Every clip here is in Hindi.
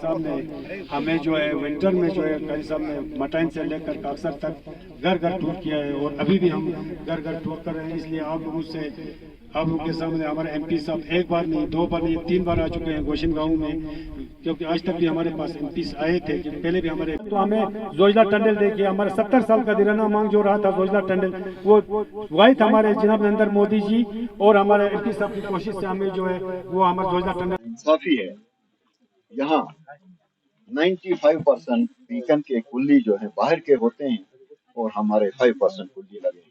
साहब ने हमें जो है विंटर में जो है कारी साहब ने मटाइन से लेकर काकसर तक घर घर टूर किया है और अभी भी हम घर घर टूर कर रहे हैं। इसलिए आप लोगों के सामने हमारे एमपी साहब एक बार नहीं, दो बार नहीं, 3 बार आ चुके हैं गोशिन गाँव में, क्योंकि आज तक भी हमारे पास एमपी आए थे, पहले भी हमारे। तो हमें जोजिला टंडन देखिए, हमारे 70 साल का दिराना मांग जो रहा था जोजिला टंडन, वो वाहिद हमारे जनाब नरेंद्र मोदी जी और हमारे एमपी साहब की कोशिश से हमें जो है वो हमारे जोजिला टंडन इंसाफी है। यहाँ 95% बीकन के कुल्ली जो है बाहर के होते हैं और हमारे 5% कुल्ली लगे।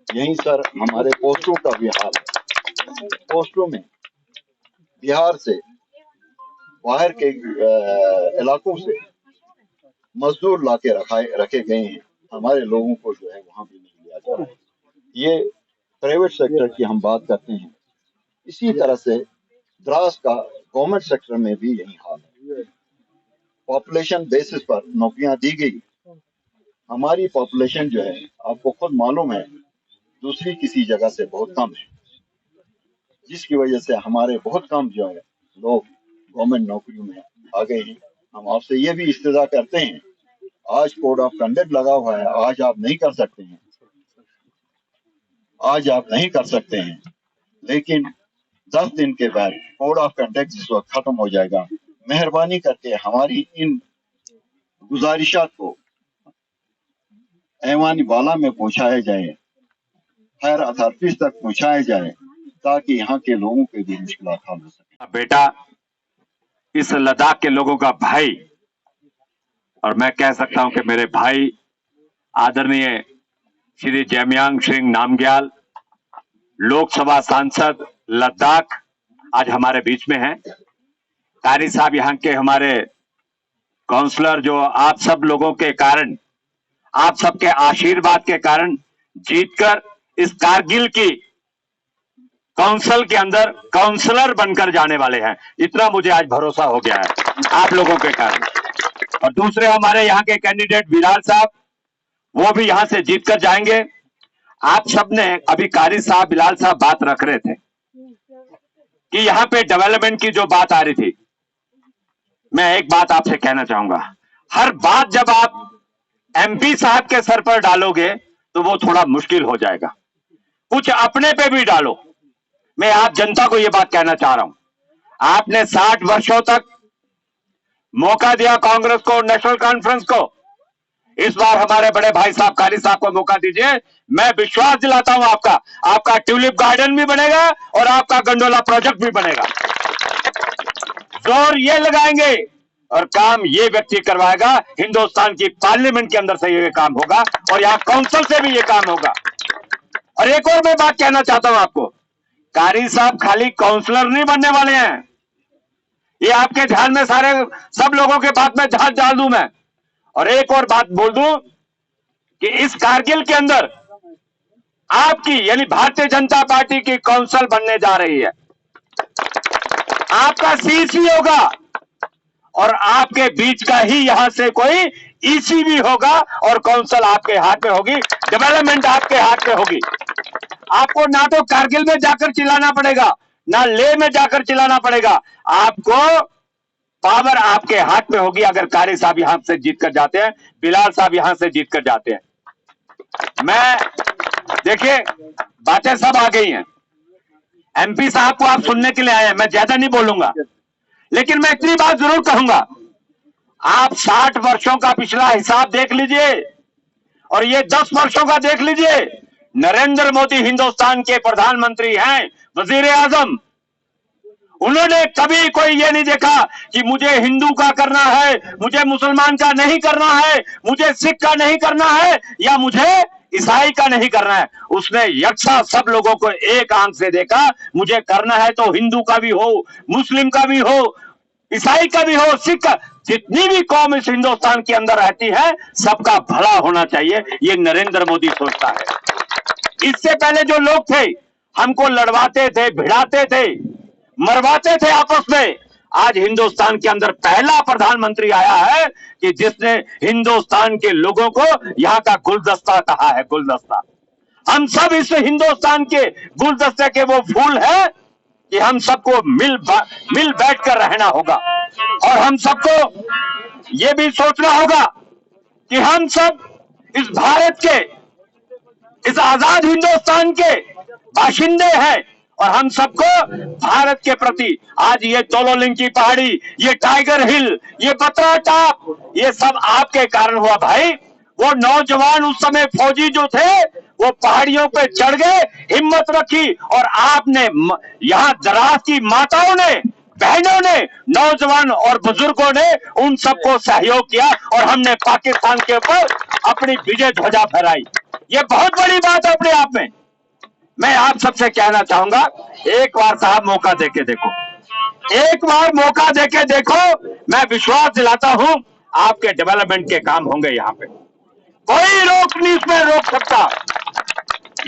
यही सर हमारे पोस्टों का भी हाल है। पोस्टों में बिहार से बाहर के इलाकों से मजदूर लाके रखे गए हैं। हमारे लोगों को जो है वहां भी नहीं लिया जा रहा है। ये प्राइवेट सेक्टर की हम बात करते हैं। इसी तरह से द्रास का गवर्नमेंट सेक्टर में भी यही हाल है। पॉपुलेशन बेसिस पर नौकरियां दी गई। हमारी पॉपुलेशन जो है आपको खुद मालूम है दूसरी किसी जगह से बहुत कम है, जिसकी वजह से हमारे बहुत कम जो है लोग गवर्नमेंट नौकरियों में आ गए हैं। हम आपसे ये भी इस्तदा करते हैं, आज कोड ऑफ कंडक्ट लगा हुआ है, आज आप नहीं कर सकते हैं, आज आप नहीं कर सकते हैं, लेकिन 10 दिन के बाद कोड ऑफ कंडक्ट जिस वक्त खत्म हो जाएगा, मेहरबानी करके हमारी इन गुजारिशात को ऐवानी बाला में पहुंचाया जाए, हायर अथॉरिटीज तक पहुंचाया जाए, ताकि यहाँ के लोगों के भी मुश्किल हल हो सके। बेटा इस लद्दाख के लोगों का भाई, और मैं कह सकता हूं कि मेरे भाई आदरणीय श्री जैमयांग सिंह नामग्याल, लोकसभा सांसद लद्दाख, आज हमारे बीच में हैं। कारी साहब यहाँ के हमारे काउंसलर, जो आप सब लोगों के कारण, आप सबके आशीर्वाद के कारण जीतकर इस कारगिल की काउंसिल के अंदर काउंसलर बनकर जाने वाले हैं। इतना मुझे आज भरोसा हो गया है आप लोगों के कारण। और दूसरे हमारे यहाँ के कैंडिडेट बिलाल साहब, वो भी यहाँ से जीतकर जाएंगे। आप सबने अभी कारी साहब, बिलाल साहब बात रख रहे थे कि यहाँ पे डेवलपमेंट की जो बात आ रही थी, मैं एक बात आपसे कहना चाहूंगा, हर बात जब आप एमपी साहब के सर पर डालोगे तो वो थोड़ा मुश्किल हो जाएगा। कुछ अपने पे भी डालो। मैं आप जनता को ये बात कहना चाह रहा हूं, आपने 60 वर्षों तक मौका दिया कांग्रेस को, नेशनल कॉन्फ्रेंस को। इस बार हमारे बड़े भाई साहब कारी साहब को मौका दीजिए। मैं विश्वास दिलाता हूं आपका ट्यूलिप गार्डन भी बनेगा और आपका गंडोला प्रोजेक्ट भी बनेगा। जोर ये लगाएंगे और काम ये व्यक्ति करवाएगा। हिंदुस्तान की पार्लियामेंट के अंदर से ये काम होगा और यहाँ काउंसिल से भी ये काम होगा। और एक और मैं बात कहना चाहता हूं आपको, कारी साहब खाली काउंसलर नहीं बनने वाले हैं। ये आपके ध्यान में सारे सब लोगों के बात में ध्यान डाल दूं मैं। और एक और बात बोल दूं कि इस कारगिल के अंदर आपकी यानी भारतीय जनता पार्टी की काउंसिल बनने जा रही है। आपका सीसी होगा और आपके बीच का ही यहां से कोई ईसी भी होगा और काउंसिल आपके हाथ में होगी, डेवलपमेंट आपके हाथ में होगी। आपको ना तो कारगिल में जाकर चिल्लाना पड़ेगा, ना लेह में जाकर चिल्लाना पड़ेगा। आपको पावर आपके हाथ में होगी अगर कारी साहब यहां से जीत कर जाते हैं, बिलाल साहब यहां से जीत कर जाते हैं। मैं देखिए बातें सब आ गई हैं, एमपी साहब को आप सुनने के लिए आए हैं, मैं ज्यादा नहीं बोलूंगा, लेकिन मैं इतनी बात जरूर कहूंगा, आप 60 वर्षों का पिछला हिसाब देख लीजिए और ये 10 वर्षों का देख लीजिए। नरेंद्र मोदी हिंदुस्तान के प्रधानमंत्री हैं, वजीर आजम। उन्होंने कभी कोई ये नहीं देखा कि मुझे हिंदू का करना है, मुझे मुसलमान का नहीं करना है, मुझे सिख का नहीं करना है या मुझे ईसाई का नहीं करना है। उसने यक्षा सब लोगों को एक आंख से देखा, मुझे करना है तो हिंदू का भी हो, मुस्लिम का भी हो, ईसाई का भी हो, सिख का, जितनी भी कौम इस हिंदुस्तान के अंदर रहती है सबका भला होना चाहिए, ये नरेंद्र मोदी सोचता है। इससे पहले जो लोग थे हमको लड़वाते थे, भिड़ाते थे, मरवाते थे आपस में, आज हिंदुस्तान के अंदर पहला प्रधानमंत्री आया है कि जिसने हिंदुस्तान के लोगों को यहां का गुलदस्ता कहा है, गुलदस्ता। हम सब इस हिंदुस्तान के गुलदस्ते के वो फूल हैं कि हम सबको मिल बैठ कर रहना होगा और हम सबको ये भी सोचना होगा कि हम सब इस भारत के, इस आजाद हिंदुस्तान के बाशिंदे हैं और हम सबको भारत के प्रति आज ये तोलोलिंग की पहाड़ी, ये टाइगर हिल, ये बत्रा टॉप, ये सब आपके कारण हुआ भाई। वो नौजवान उस समय फौजी जो थे वो पहाड़ियों पे चढ़ गए, हिम्मत रखी और आपने यहाँ द्रास की माताओं ने, बहनों ने, नौजवान और बुजुर्गों ने उन सबको सहयोग किया और हमने पाकिस्तान के ऊपर अपनी विजय ध्वजा फहराई। ये बहुत बड़ी बात है अपने आप में। मैं आप सबसे कहना चाहूंगा, एक बार साहब मौका देके देखो, एक बार मौका देके देखो, मैं विश्वास दिलाता हूं आपके डेवलपमेंट के काम होंगे। यहाँ पे कोई रोक नहीं इसमें रोक सकता।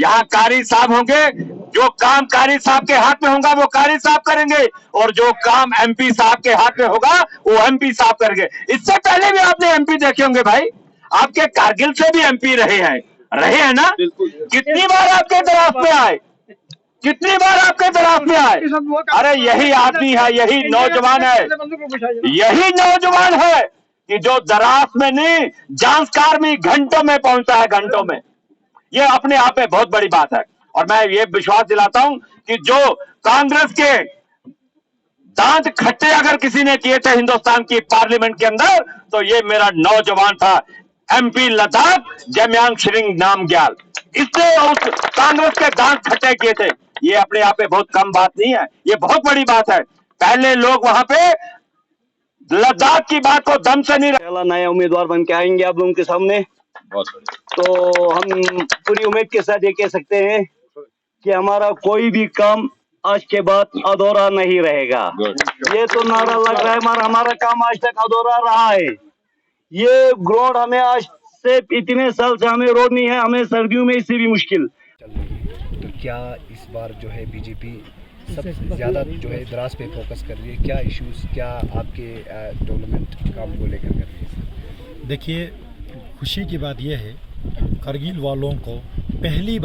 यहाँ कारी साहब होंगे, जो काम कारी साहब के हाथ में होगा वो कारी साहब करेंगे और जो काम एमपी साहब के हाथ में होगा वो एमपी साहब करेंगे। इससे पहले भी आपने एमपी देखे होंगे भाई, आपके कारगिल से भी एमपी रहे हैं ना? कितनी बार आपके दराज में आए, कितनी बार आपके दराज में आए? अरे यही आदमी है, यही नौजवान है, यही नौजवान है कि जो दराज में नहीं, जांचकार में घंटों में पहुंचा है, घंटों में। ये अपने आप में बहुत बड़ी बात है और मैं ये विश्वास दिलाता हूं कि जो कांग्रेस के दांत खट्टे अगर किसी ने किए थे हिंदुस्तान की पार्लियामेंट के अंदर, तो ये मेरा नौजवान था, एमपी लद्दाख जमयांग श्रिंग नामग्याल। इसने उस कांग्रेस के दांत खट्टे किए थे। ये अपने आप में बहुत कम बात नहीं है, ये बहुत बड़ी बात है। पहले लोग वहां पे लद्दाख की बात को दम से नहीं, पहला नया उम्मीदवार बन के आएंगे आप लोगों के सामने, तो हम पूरी उम्मीद के साथ ये कह सकते हैं कि हमारा कोई भी काम आज के बाद अधूरा नहीं रहेगा। ये तो नारा लग रहा है, हमारा काम आज तक अधूरा रहा है। ये ग्राउंड हमें आज से इतने साल से हमें रोड नहीं है, हमें सर्दियों में इससे भी मुश्किल। तो क्या इस बार जो है बीजेपी सबसे ज़्यादा जो है द्रास पे फोकस कर रही है? क्या इश्यूज, क्या आपके डेवलपमेंट काम को लेकर कर रही है? देखिए, खुशी की बात यह है, करगिल वालों को पहली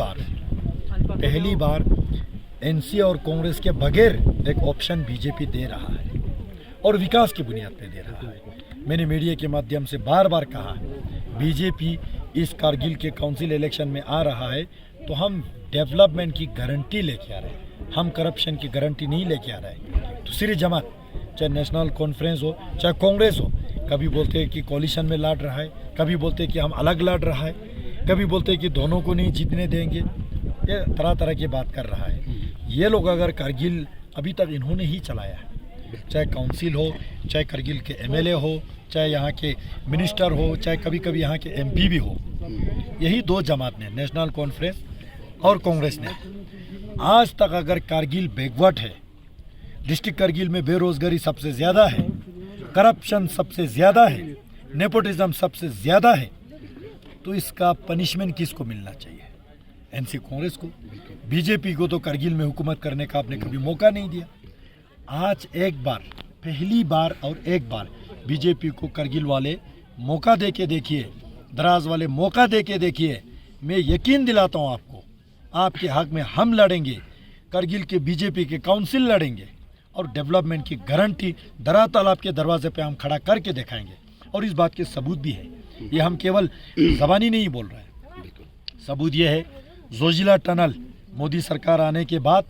बार एनसी और कांग्रेस के बगैर एक ऑप्शन बीजेपी दे रहा है और विकास की बुनियाद पे दे रहा है। मैंने मीडिया के माध्यम से बार बार कहा, बीजेपी इस कारगिल के काउंसिल इलेक्शन में आ रहा है तो हम डेवलपमेंट की गारंटी लेके आ रहे हैं, हम करप्शन की गारंटी नहीं लेके आ रहे हैं। दूसरी जमात, चाहे नेशनल कॉन्फ्रेंस हो चाहे कांग्रेस हो, कभी बोलते हैं कि कोलिशन में लड़ रहा है, कभी बोलते हैं कि हम अलग लड़ रहा है, कभी बोलते हैं कि दोनों को नहीं जीतने देंगे। ये तरह तरह की बात कर रहा है। ये लोग अगर कारगिल अभी तक इन्होंने ही चलाया है, चाहे काउंसिल हो, चाहे करगिल के एमएलए हो, चाहे यहाँ के मिनिस्टर हो, चाहे कभी कभी यहाँ के एमपी भी हो, यही दो जमात ने, नेशनल कॉन्फ्रेंस और कांग्रेस ने, आज तक अगर कारगिल बैकवर्ड है, डिस्ट्रिक्ट करगिल में बेरोजगारी सबसे ज़्यादा है, करप्शन सबसे ज़्यादा है, नेपोटिज्म सबसे ज़्यादा है, तो इसका पनिशमेंट किसको मिलना चाहिए? एनसी कांग्रेस को। बीजेपी को तो करगिल में हुकूमत करने का आपने कभी मौका नहीं दिया। आज एक बार, पहली बार और एक बार बीजेपी को करगिल वाले मौका दे के देखिए, द्रास वाले मौका दे के देखिए। मैं यकीन दिलाता हूँ आपको, आपके हक में हम लड़ेंगे, करगिल के बीजेपी के काउंसिल लड़ेंगे और डेवलपमेंट की गारंटी धरातल आपके दरवाजे पे हम खड़ा करके दिखाएंगे। और इस बात के सबूत भी है, ये हम केवल ज़बानी नहीं बोल रहे हैं। सबूत ये है, जोजिला टनल मोदी सरकार आने के बाद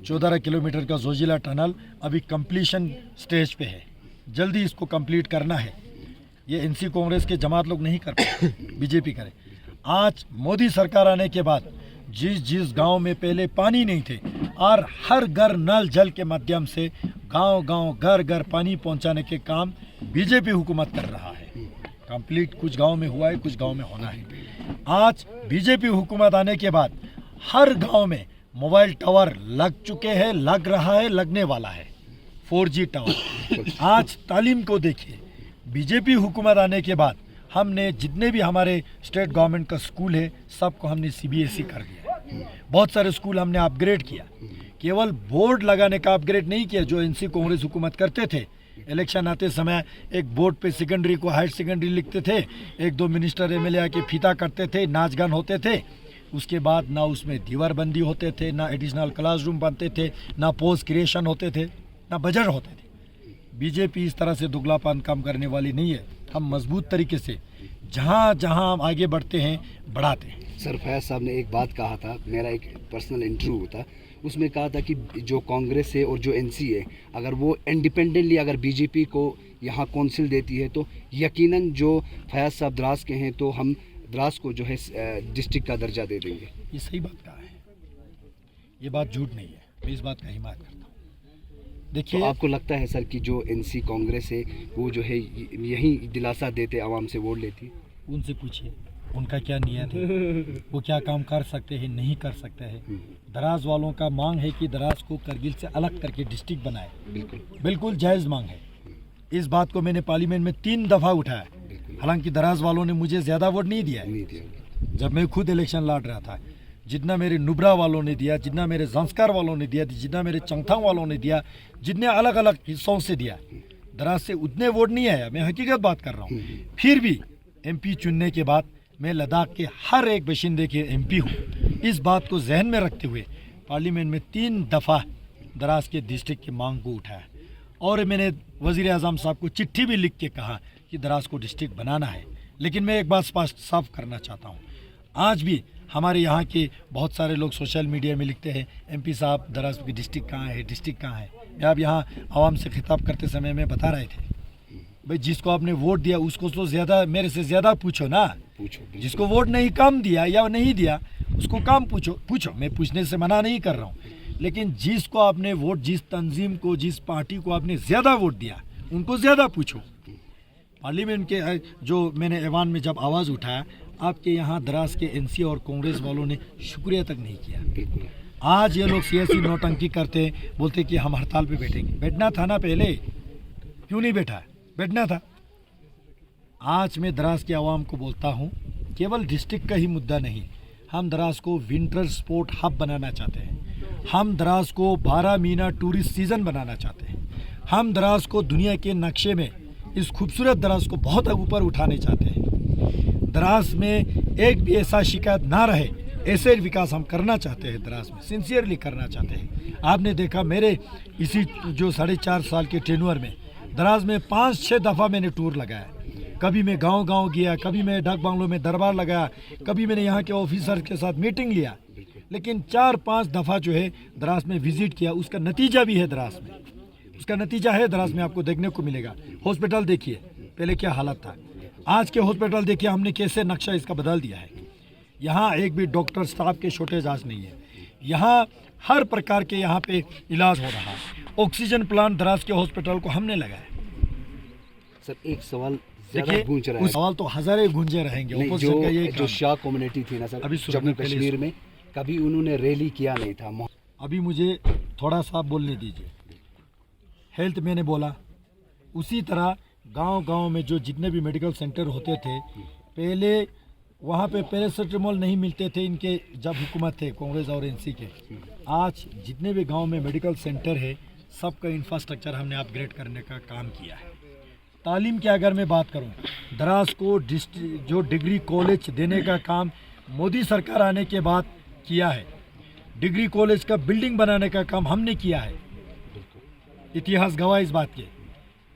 14 किलोमीटर का जोजिला टनल अभी कंप्लीशन स्टेज पे है, जल्दी इसको कंप्लीट करना है। ये एनसी कांग्रेस के जमात लोग नहीं कर पाए, बीजेपी करे। आज मोदी सरकार आने के बाद जिस गांव में पहले पानी नहीं थे, और हर घर नल जल के माध्यम से गांव घर घर पानी पहुंचाने के काम बीजेपी हुकूमत कर रहा है। कंप्लीट कुछ गांव में हुआ है, कुछ गांव में होना है। आज बीजेपी हुकूमत आने के बाद हर गांव में मोबाइल टावर लग चुके हैं, लग रहा है, लगने वाला है, 4G टावर। आज तालीम को देखिए, बीजेपी हुकूमत आने के बाद हमने जितने भी हमारे स्टेट गवर्नमेंट का स्कूल है सबको हमने CBSE कर दिया। बहुत सारे स्कूल हमने अपग्रेड किया, केवल बोर्ड लगाने का अपग्रेड नहीं किया जो एनसी कांग्रेस हुकूमत करते थे। इलेक्शन आते समय एक बोर्ड पे सेकेंडरी को हायर सेकेंडरी लिखते थे, एक दो मिनिस्टर MLA आके फीता करते थे, नाच गान होते थे। उसके बाद ना उसमें दीवारबंदी होते थे, ना एडिशनल क्लासरूम बनते थे, ना पोस्ट क्रिएशन होते थे, ना बजट होते थे। बीजेपी इस तरह से दुगलापन काम करने वाली नहीं है। हम मजबूत तरीके से जहाँ जहाँ हम आगे बढ़ते हैं बढ़ाते हैं। सर फैज साहब ने एक बात कहा था, मेरा एक पर्सनल इंटरव्यू था, उसमें कहा था कि जो कांग्रेस है और जो एनसी है, अगर वो इंडिपेंडेंटली अगर बीजेपी को यहाँ कौंसिल देती है तो यकीनन जो फैज साहब द्रास के हैं तो हम द्रास को जो है डिस्ट्रिक्ट का दर्जा दे देंगे। ये सही बात कहा है, ये बात झूठ नहीं है, मैं इस बात का हिमायत करता हूँ। देखिए तो आपको लगता है सर कि जो एनसी कांग्रेस है वो जो है यही दिलासा देते आवाम से वोट लेती? उनसे पूछिए उनका क्या नियत है, वो क्या काम कर सकते हैं, नहीं कर सकते हैं। दराज वालों का मांग है कि दराज को करगिल से अलग करके डिस्ट्रिक्ट बनाए, बिल्कुल जायज़ मांग है। इस बात को मैंने पार्लियामेंट में 3 दफ़ा उठाया, हालांकि दराज वालों ने मुझे ज़्यादा वोट नहीं दिया है। जब मैं खुद इलेक्शन लड़ रहा था, जितना मेरे नुब्रा वालों ने दिया, जितना मेरे जंस्कार वालों ने दिया, जितना मेरे चंगथांग वालों ने दिया, जितने अलग अलग हिस्सों से दिया, दराज से उतने वोट नहीं आया। मैं हकीकत बात कर रहा हूँ। फिर भी MP चुनने के बाद मैं लद्दाख के हर एक बशिंदे के MP हूँ। इस बात को जहन में रखते हुए पार्लियामेंट में 3 दफ़ा दराज के डिस्ट्रिक्ट की मांग को उठाया और मैंने वज़ीर आज़म साहब को चिट्ठी भी लिख के कहा कि दराज को डिस्ट्रिक्ट बनाना है। लेकिन मैं एक बात साफ करना चाहता हूँ, आज भी हमारे यहाँ के बहुत सारे लोग सोशल मीडिया में लिखते हैं MP साहब दराज की डिस्ट्रिक्ट कहाँ है, डिस्ट्रिक्ट कहाँ है। मैं अब यहाँ आवाम से खिताब करते समय में बता रहे थे, भाई जिसको आपने वोट दिया उसको तो ज़्यादा मेरे से ज़्यादा पूछो ना, जिसको वोट नहीं कम दिया या नहीं दिया उसको कम पूछो। मैं पूछने से मना नहीं कर रहा हूँ, लेकिन जिसको आपने वोट, जिस तंजीम को, जिस पार्टी को आपने ज़्यादा वोट दिया उनको ज़्यादा पूछो। पार्लियामेंट के जो मैंने ऐवान में जब आवाज़ उठाया, आपके यहाँ दराज के NC और कांग्रेस वालों ने शुक्रिया तक नहीं किया। आज ये लोग सियासी नौटंकी करते, बोलते कि हम हड़ताल पे बैठेंगे। बैठना था ना पहले, क्यों नहीं बैठा? बैठना था। आज मैं दराज के आवाम को बोलता हूँ, केवल डिस्ट्रिक्ट का ही मुद्दा नहीं, हम दराज को विंटर स्पोर्ट हब बनाना चाहते हैं। हम दराज को 12 महीना टूरिस्ट सीज़न बनाना चाहते हैं। हम दराज को दुनिया के नक्शे में, इस खूबसूरत दराज को बहुत ऊपर उठाने चाहते हैं। दराज में एक भी ऐसा शिकायत ना रहे, ऐसे विकास हम करना चाहते हैं। दराज में सिंसियरली करना चाहते हैं। आपने देखा मेरे इसी जो 4.5 साल के टेन्योर में दराज में 5-6 दफ़ा मैंने टूर लगाया। कभी मैं गांव-गांव गया, कभी मैं डाक बांग्लों में दरबार लगाया, कभी मैंने यहाँ के ऑफिसर के साथ मीटिंग लिया, लेकिन 4-5 दफ़ा जो है दराज में विजिट किया। उसका नतीजा भी है दराज में, उसका नतीजा है दराज में आपको देखने को मिलेगा। हॉस्पिटल देखिए पहले क्या हालत था, आज के हॉस्पिटल देखिए हमने कैसे नक्शा इसका बदल दिया है। यहाँ एक भी डॉक्टर स्टाफ के शॉर्टेज आज नहीं है। यहाँ हर प्रकार के यहाँ पे इलाज हो रहा है। ऑक्सीजन प्लांट दराज के हॉस्पिटल को हमने लगाया। सर एक सवाल देखिए, गूंज रहा उस है, सवाल तो हजारों गूंजे रहेंगे। ऑपोजिशन का ये जो शाह कम्युनिटी थी ना सर, अभी जम्मू कश्मीर में कभी उन्होंने रैली किया नहीं था। अभी मुझे थोड़ा सा बोलने दीजिए। हेल्थ मैंने बोला, उसी तरह गांव-गांव में जो जितने भी मेडिकल सेंटर होते थे, पहले वहाँ पे पैरासीटामोल नहीं मिलते थे इनके जब हुकूमत थे कांग्रेस और NC के। आज जितने भी गांव में मेडिकल सेंटर है, सबका इंफ्रास्ट्रक्चर हमने अपग्रेड करने का काम किया है। तालीम की अगर मैं बात करूं, दराज को जो डिग्री कॉलेज देने का काम मोदी सरकार आने के बाद किया है। डिग्री कॉलेज का बिल्डिंग बनाने का काम हमने किया है। इतिहास गवाह इस बात के।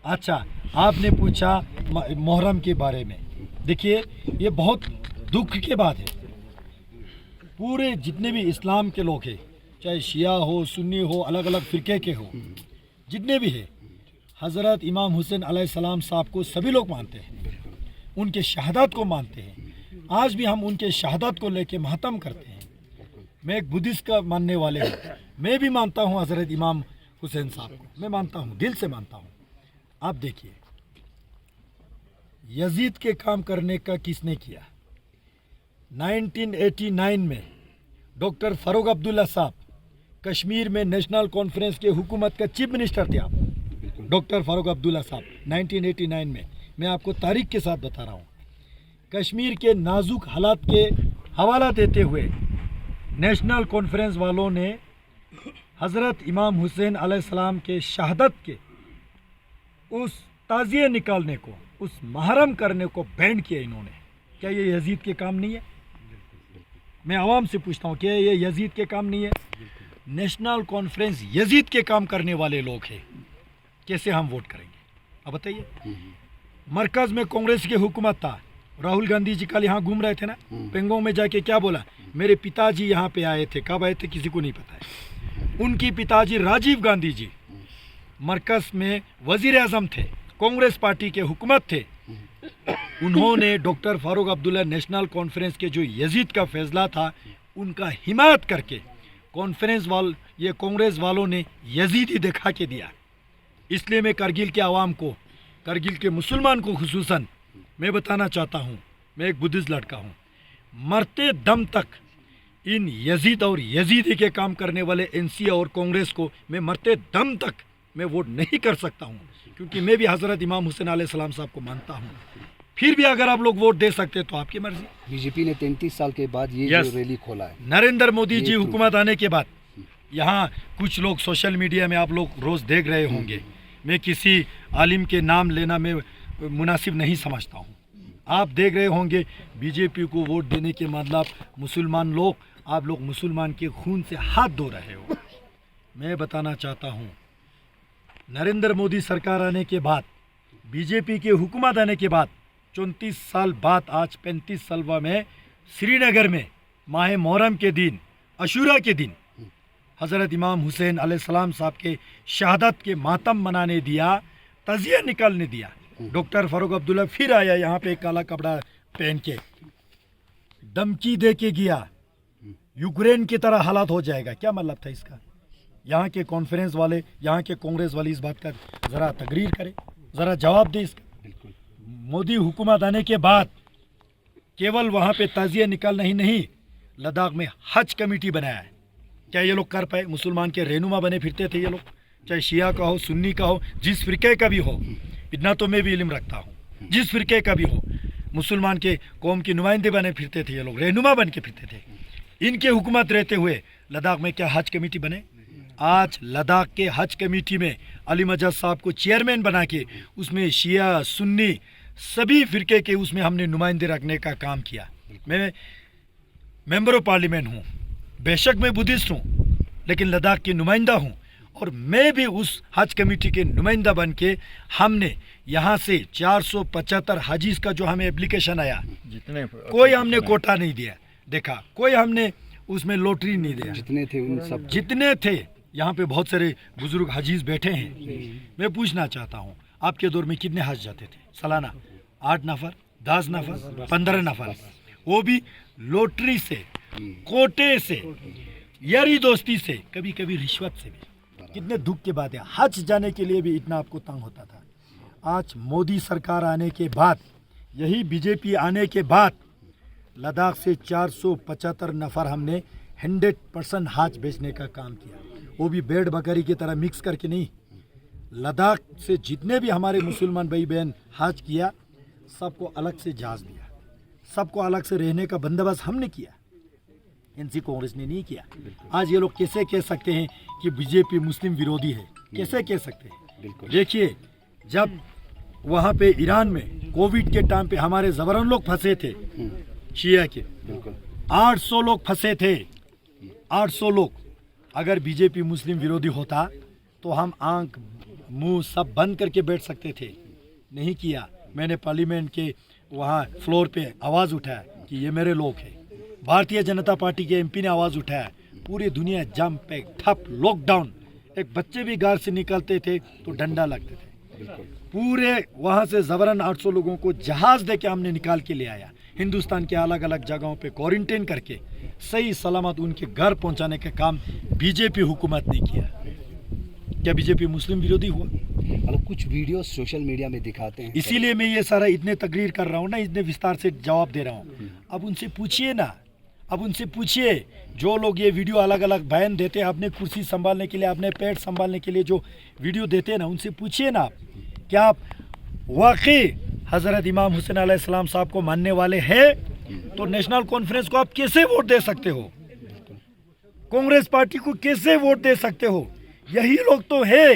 अच्छा, आपने पूछा मुहर्रम के बारे में। देखिए, ये बहुत दुख की बात है। पूरे जितने भी इस्लाम के लोग हैं, चाहे शिया हो, सुन्नी हो, अलग अलग फ़िरके के हो, जितने भी हैं, हज़रत इमाम हुसैन अलैहिस्सलाम साहब को सभी लोग मानते हैं, उनके शहादत को मानते हैं। आज भी हम उनके शहादत को लेके मातम करते हैं। मैं एक बुद्धिस्ट का मानने वाले हूँ, मैं भी मानता हूँ हज़रत इमाम हुसैन साहब को, मैं मानता हूँ, दिल से मानता हूँ। आप देखिए, यजीद के काम करने का किसने किया? 1989 में डॉक्टर फ़ारूक अब्दुल्ला साहब कश्मीर में नेशनल कॉन्फ्रेंस के हुकूमत का चीफ मिनिस्टर थे। आप डॉक्टर फ़ारूक अब्दुल्ला साहब 1989 में, मैं आपको तारीख के साथ बता रहा हूँ। कश्मीर के नाजुक हालात के हवाला देते हुए नेशनल कॉन्फ्रेंस वालों ने हज़रत इमाम हुसैन अलैहिस्सलाम के शहादत के उस ताज़िए निकालने को, उस मुहर्रम करने को बैन किया इन्होंने। क्या ये यजीद के काम नहीं है? मैं आवाम से पूछता हूँ कि ये यजीद के काम नहीं है? नेशनल कॉन्फ्रेंस यजीद के काम करने वाले लोग हैं, कैसे हम वोट करेंगे? अब बताइए। मरकज में कांग्रेस की हुकूमत था, राहुल गांधी जी कल यहाँ घूम रहे थे ना, पेंगोंग में जाके क्या बोला? मेरे पिताजी यहाँ पे आए थे। कब आए थे किसी को नहीं पता है। उनकी पिताजी राजीव गांधी जी मरकज में वजीर आजम थे, कांग्रेस पार्टी के हुकूमत थे। उन्होंने doctor Farooq Abdullah national conference के जो यजीद का फैसला था उनका हिमायत करके ये कांग्रेस वालों ने यजीद ही दिखा के दिया। इसलिए मैं करगिल के आवाम को, करगिल के मुसलमान को खुसूसन मैं बताना चाहता हूँ, मैं एक बुद्धिस्ट लड़का हूँ, मरते दम तक इन यजीद और यजीदी के काम करने वाले एनसी और कांग्रेस को मैं मरते दम तक मैं वोट नहीं कर सकता हूँ, क्योंकि मैं भी हज़रत इमाम हुसैन अलैहिस्सलाम साहब को मानता हूँ। फिर भी अगर आप लोग वोट दे सकते तो आपकी मर्जी। बीजेपी ने 33 साल के बाद ये Yes. जो रैली खोला है, नरेंद्र मोदी जी हुकूमत आने के बाद, यहाँ कुछ लोग सोशल मीडिया में आप लोग रोज़ देख रहे होंगे, मैं किसी आलिम के नाम लेना मैं मुनासिब नहीं समझता हूँ। आप देख रहे होंगे बीजेपी को वोट देने के मतलब मुसलमान लोग, आप लोग मुसलमान के खून से हाथ धो रहे हो। मैं बताना चाहता हूँ, नरेंद्र मोदी सरकार आने के बाद, बीजेपी की हुकूमत आने के बाद 34 साल बाद आज 35 सालवा में श्रीनगर में माह मुहर्रम के दिन, अशूरा के दिन हज़रत इमाम हुसैन अलैहिस्सलाम साहब के शहादत के मातम मनाने दिया, तजिया निकालने दिया। डॉक्टर फारूक अब्दुल्ला फिर आया यहाँ पे काला कपड़ा पहन के, धमकी दे के गया यूक्रेन की तरह हालात हो जाएगा। क्या मतलब था इसका? यहाँ के कॉन्फ्रेंस वाले, यहाँ के कांग्रेस वाले इस बात का ज़रा तकरीर करें, ज़रा जवाब दें इसका। मोदी हुकूमत आने के बाद केवल वहाँ पे ताज़िया निकालना ही नहीं, लद्दाख में हज कमेटी बनाया है। क्या ये लोग कर पाए? मुसलमान के रहनुमा बने फिरते थे ये लोग, चाहे शिया का हो, सुन्नी का हो, जिस फ़िरके का भी हो। इतना तो मैं भी इल्म रखता हूँ, जिस फ़िरके का भी हो, मुसलमान के कौम के नुमाइंदे बने फिरते थे ये लोग, रहनुमा बन के फिरते थे। इनके हुकूमत रहते हुए लद्दाख में क्या हज कमेटी बने? आज लद्दाख के हज कमेटी में अली मजहर साहब को चेयरमैन बना के उसमें शिया सुन्नी सभी फ़िरके के उसमें हमने नुमाइंदे रखने का काम किया। मैं मेंबर ऑफ पार्लियामेंट हूँ, बेशक मैं बुद्धिस्ट हूँ, लेकिन लद्दाख की नुमाइंदा हूँ, और मैं भी उस हज कमेटी के नुमाइंदा बन के हमने यहाँ से 475 हाजीज का जो हमें एप्लीकेशन आया, जितने कोई हमने कोटा नहीं दिया, देखा कोई हमने उसमें लॉटरी नहीं दिया। जितने थे उन सब, जितने थे, यहाँ पे बहुत सारे बुजुर्ग हजीज बैठे हैं। मैं पूछना चाहता हूँ, आपके दौर में कितने हज जाते थे सालाना? 8 नफर, 10 नफर, 15 नफर, वो भी लॉटरी से, कोटे से, यारी दोस्ती से, कभी कभी रिश्वत से भी। कितने दुख के बात है, हज जाने के लिए भी इतना आपको तंग होता था। आज मोदी सरकार आने के बाद, यही बीजेपी आने के बाद लद्दाख से 475 नफर हमने 100% हज बेचने का काम किया, वो भी भेड़ बकरी की तरह मिक्स करके नहीं। लद्दाख से जितने भी हमारे मुसलमान भाई बहन हज किया, सबको अलग से जहाज दिया, सबको अलग से रहने का बंदोबस्त हमने किया, एनसी कांग्रेस ने नहीं किया। आज ये लोग कैसे कह सकते हैं कि बीजेपी मुस्लिम विरोधी है? कैसे कह सकते हैं? देखिए, जब वहाँ पे ईरान में कोविड के टाइम पे हमारे ज़बरन लोग फंसे थे, शिया के 800 लोग फंसे थे, 800 लोग। अगर बीजेपी मुस्लिम विरोधी होता तो हम आंख मुंह सब बंद करके बैठ सकते थे, नहीं किया। मैंने पार्लियामेंट के वहाँ फ्लोर पे आवाज़ उठाया कि ये मेरे लोग हैं। भारतीय जनता पार्टी के एमपी ने आवाज़ उठाया, पूरी दुनिया जम पे ठप, लॉकडाउन। एक बच्चे भी घर से निकलते थे तो डंडा लगते थे। पूरे वहाँ से ज़बरन 800 लोगों को जहाज़ दे के हमने निकाल के ले आया, हिंदुस्तान के अलग अलग जगहों पे क्वारंटाइन करके सही सलामत उनके घर पहुँचाने का काम बीजेपी हुकूमत ने किया। क्या बीजेपी मुस्लिम विरोधी हुआ? मतलब कुछ वीडियो सोशल मीडिया में दिखाते हैं, इसीलिए मैं ये सारा इतने तकरीर कर रहा हूँ ना, इतने विस्तार से जवाब दे रहा हूँ। अब उनसे पूछिए ना, अब उनसे पूछिए, जो लोग ये वीडियो अलग अलग बयान देते हैं अपने कुर्सी संभालने के लिए, अपने पेट संभालने के लिए जो वीडियो देते हैं ना, उनसे पूछिए ना, क्या आप वाकई हज़रत इमाम हुसैन अलैहिस्सलाम साहब को मानने वाले हैं? तो नेशनल कॉन्फ्रेंस को आप कैसे वोट दे सकते हो? कांग्रेस पार्टी को कैसे वोट दे सकते हो? यही लोग तो है।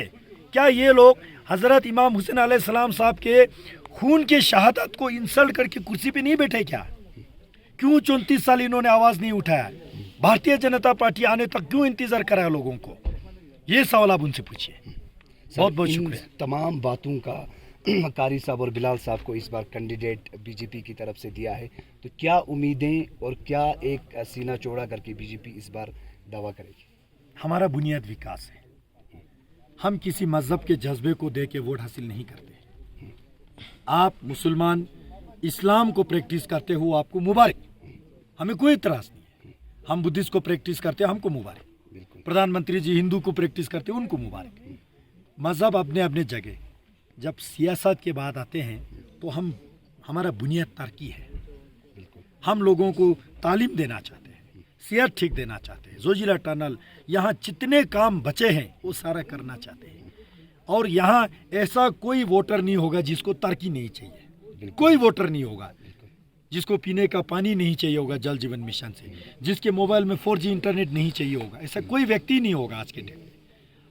क्या ये लोग हज़रत इमाम हुसैन अलैहिस्सलाम साहब के खून के शहादत को इंसल्ट करके कुर्सी पे नहीं बैठे क्या? क्यों 34 साल इन्होंने आवाज नहीं उठाया? भारतीय जनता पार्टी आने तक क्यों इंतजार कराया लोगों को? ये सवाल आप उनसे पूछिए। बहुत बहुत इन शुक्रिया। तमाम बातों का कारी साहब और बिलाल साहब को इस बार कैंडिडेट बीजेपी की तरफ से दिया है, तो क्या उम्मीदें और क्या एक सीना चौड़ा करके बीजेपी इस बार दावा करेगी? हमारा बुनियाद विकास है। हम किसी मजहब के जज्बे को दे के वोट हासिल नहीं करते। आप मुसलमान इस्लाम को प्रैक्टिस करते हो, आपको मुबारक, हमें कोई इतराज नहीं है। हम बुद्धिस्ट को प्रैक्टिस करते हैं, हमको मुबारक। प्रधानमंत्री जी हिंदू को प्रैक्टिस करते हैं, उनको मुबारक। मजहब अपने अपने जगह। जब सियासत के बाद आते हैं तो हमारा बुनियाद तरक्की है। हम लोगों को तालीम देना चाहते हैं, सेहत ठीक देना चाहते हैं, जोजिला टनल, यहाँ जितने काम बचे हैं वो सारा करना चाहते हैं। और यहाँ ऐसा कोई वोटर नहीं होगा जिसको तरक्की नहीं चाहिए। कोई वोटर नहीं होगा जिसको पीने का पानी नहीं चाहिए होगा जल जीवन मिशन से, जिसके मोबाइल में 4G इंटरनेट नहीं चाहिए होगा। ऐसा कोई व्यक्ति नहीं होगा आज के दिन।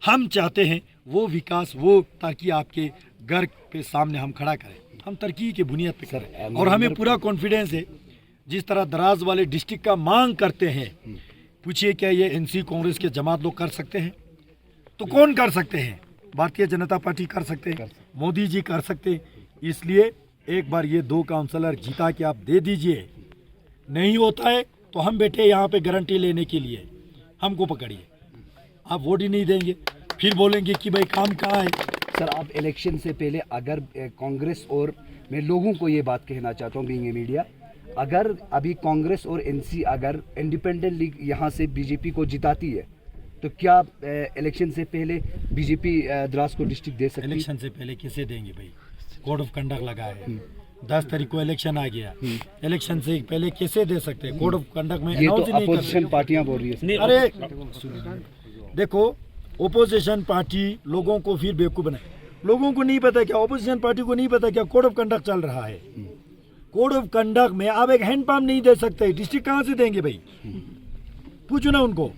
हम चाहते हैं वो विकास, वो ताकि आपके घर के सामने हम खड़ा करें। हम तरक्की के बुनियाद पे करें और हमें पूरा कॉन्फिडेंस है। जिस तरह दराज वाले डिस्ट्रिक्ट का मांग करते हैं, पूछिए क्या ये एनसी कांग्रेस के जमात लोग कर सकते हैं? तो कौन कर सकते हैं? भारतीय जनता पार्टी कर सकते हैं, मोदी जी कर सकते हैं। इसलिए एक बार ये 2 काउंसलर जीता के आप दे दीजिए। नहीं होता है तो हम बैठे यहाँ पे गारंटी लेने के लिए, हमको पकड़िए। आप वोट ही नहीं देंगे, फिर बोलेंगे कि भाई काम कहाँ है। सर, आप इलेक्शन से पहले अगर कांग्रेस और मैं लोगों को ये बात कहना चाहता हूँ बीइंग ए मीडिया, अगर अभी कांग्रेस और एनसी अगर इंडिपेंडेंटली यहाँ से बीजेपी को जिताती है तो क्या इलेक्शन से पहले बीजेपी द्रास को डिस्ट्रिक्ट दे सकती है? इलेक्शन से पहले किसे देंगे भाई? कोड ऑफ कंडक्ट लगा है, 10 तारीख को इलेक्शन आ गया। इलेक्शन से पहले कैसे दे सकते हैं? कोड ऑफ कंडक्ट में ये तो announce ही नहीं कर अपोजिशन पार्टियां बोल रही है। अरे देखो, ओपोजिशन पार्टी लोगों को फिर बेवकूफ बनाए। लोगों को नहीं पता क्या, ओपोजिशन पार्टी को नहीं पता क्या कोड ऑफ कंडक्ट चल रहा है। कोड ऑफ कंडक्ट में आप एक हैंडपंप नहीं दे सकते, डिस्ट्रिक्ट कहाँ से देंगे भाई? पूछो ना उनको।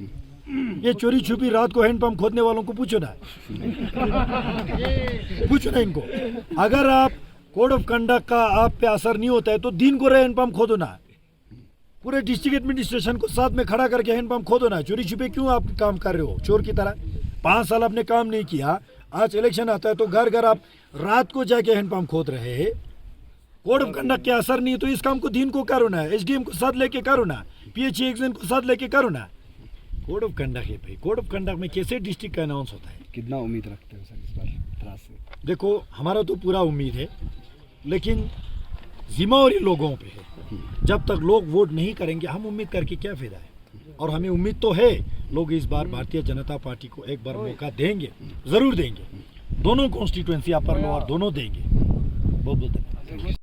ये चोरी छुपी रात को हैंडपंप खोदने वालों को पूछो ना, पूछो ना इनको। अगर आप कोड ऑफ कंडक्ट का आप पे असर नहीं होता है तो दिन को हैंडपंप खोदो ना। पूरे डिस्ट्रिक्ट एडमिनिस्ट्रेशन को साथ में खड़ा करके हैंडपंप खोदो ना। चोरी छुपे क्यों आप काम कर रहे हो चोर की तरह? 5 साल आपने काम नहीं किया, आज इलेक्शन आता है तो घर घर आप रात को जाके हैंडपंप खोद रहे हैं। कोड ऑफ कंडक्ट के असर नहीं तो इस काम को दिन को करो ना, एसडीएम को साथ लेके करो ना, पीएचई एग्जाम को साथ लेके करो ना। कोड ऑफ कंडक्ट है भाई, कोड ऑफ कंडक्ट में कैसे डिस्ट्रिक्ट का अनाउंस होता है? कितना उम्मीद रखते हो सर इस बार द्रास से? देखो, हमारा तो पूरा उम्मीद है, लेकिन जिम्मेवारी लोगों पे है। जब तक लोग वोट नहीं करेंगे हम उम्मीद करके क्या फायदा है? और हमें उम्मीद तो है लोग इस बार भारतीय जनता पार्टी को एक बार मौका देंगे, जरूर देंगे। दोनों कॉन्स्टिट्यूएंसी अपर लोअर दोनों देंगे। बहुत बहुत धन्यवाद।